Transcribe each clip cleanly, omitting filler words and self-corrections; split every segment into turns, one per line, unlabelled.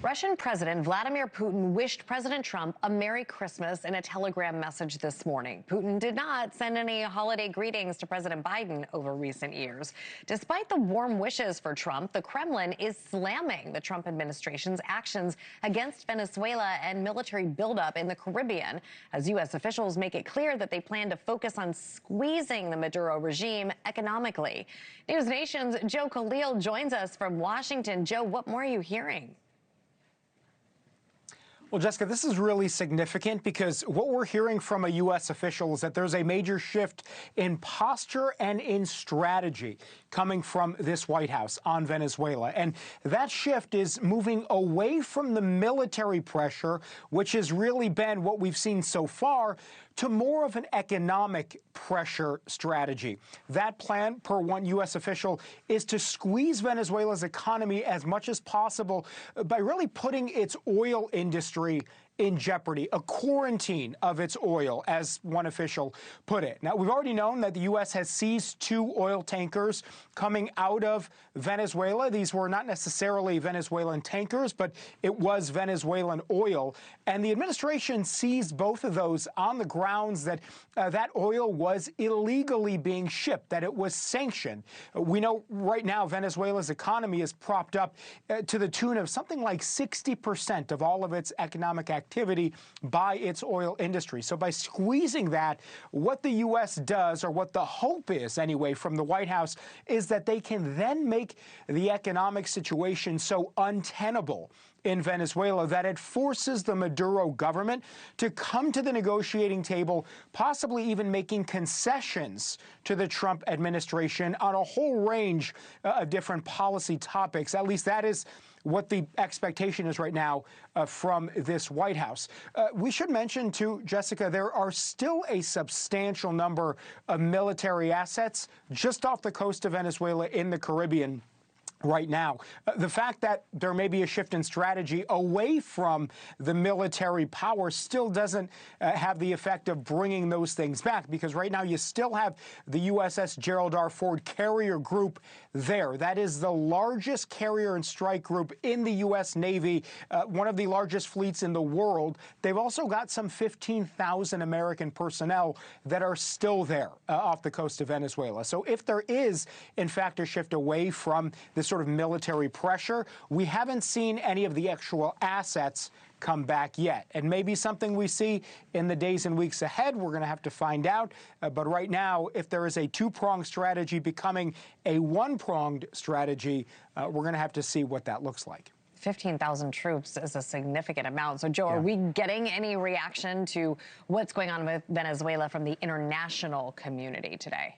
Russian President Vladimir Putin wished President Trump a Merry Christmas in a telegram message this morning. Putin did not send any holiday greetings to President Biden over recent years. Despite the warm wishes for Trump, the Kremlin is slamming the Trump administration's actions against Venezuela and military buildup in the Caribbean, as U.S. officials make it clear that they plan to focus on squeezing the Maduro regime economically. NewsNation's Joe Khalil joins us from Washington. Joe, what more are you hearing?
Well, Jessica, this is really significant because what we're hearing from a U.S. official is that there's a major shift in posture and in strategy coming from this White House on Venezuela. And that shift is moving away from the military pressure, which has really been what we've seen so far, to more of an economic pressure strategy. That plan, per one U.S. official, is to squeeze Venezuela's economy as much as possible by really putting its oil industry in jeopardy, a quarantine of its oil, as one official put it. Now, we've already known that the U.S. has seized 2 oil tankers coming out of Venezuela. These were not necessarily Venezuelan tankers, but it was Venezuelan oil. And the administration seized both of those on the grounds that that oil was illegally being shipped, that it was sanctioned. We know right now Venezuela's economy is propped up to the tune of something like 60% of all of its economic activity by its oil industry. So by squeezing that, what the U.S. does, or what the hope is anyway from the White House, is that they can then make the economic situation so untenable in Venezuela that it forces the Maduro government to come to the negotiating table, possibly even making concessions to the Trump administration on a whole range of different policy topics. At least that is what the expectation is right now from this White House. We should mention, too, Jessica, there are still a substantial number of military assets just off the coast of Venezuela in the Caribbean right now. The fact that there may be a shift in strategy away from the military power still doesn't have the effect of bringing those things back, because right now you still have the USS Gerald R. Ford carrier group there. That is the largest carrier and strike group in the U.S. Navy, one of the largest fleets in the world. They've also got some 15,000 American personnel that are still there off the coast of Venezuela. So if there is, in fact, a shift away from this sort of military pressure, we haven't seen any of the actual assets come back yet. And maybe something we see in the days and weeks ahead. We're going to have to find out. But right now, if there is a 2-pronged strategy becoming a 1-pronged strategy, we're going to have to see what that looks like.
15,000 troops is a significant amount. So, Joe, are we getting any reaction to what's going on with Venezuela from the international community today?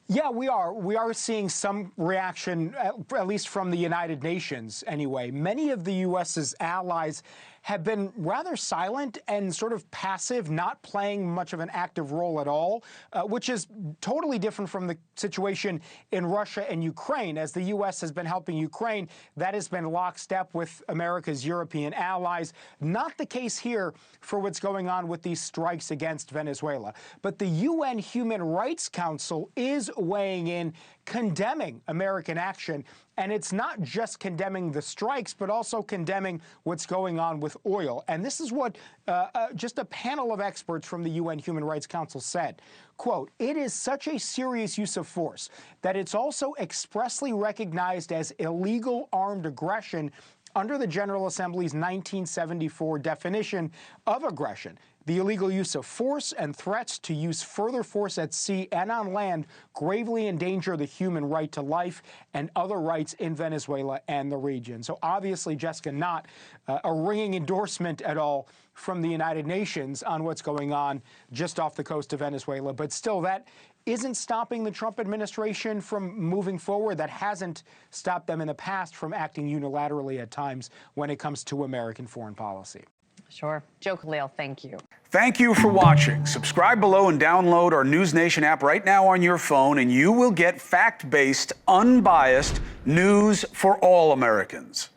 Yeah, we are. We are seeing some reaction, at least from the United Nations anyway. Many of the U.S.'s allies have been rather silent and sort of passive, not playing much of an active role at all, which is totally different from the situation in Russia and Ukraine. As the U.S. has been helping Ukraine, that has been lockstep with America's European allies. Not the case here for what's going on with these strikes against Venezuela. But the UN Human Rights Council is weighing in, condemning American action. And it's not just condemning the strikes, but also condemning what's going on with oil. And this is what just a panel of experts from the UN Human Rights Council said. Quote, "It is such a serious use of force that it's also expressly recognized as illegal armed aggression under the General Assembly's 1974 definition of aggression. The illegal use of force and threats to use further force at sea and on land gravely endanger the human right to life and other rights in Venezuela and the region." So obviously, Jessica, not a ringing endorsement at all from the United Nations on what's going on just off the coast of Venezuela. But still, that isn't stopping the Trump administration from moving forward. That hasn't stopped them in the past from acting unilaterally at times when it comes to American foreign policy.
Sure. Joe Khalil, thank you.
Thank you for watching. Subscribe below and download our NewsNation app right now on your phone, and you will get fact-based, unbiased news for all Americans.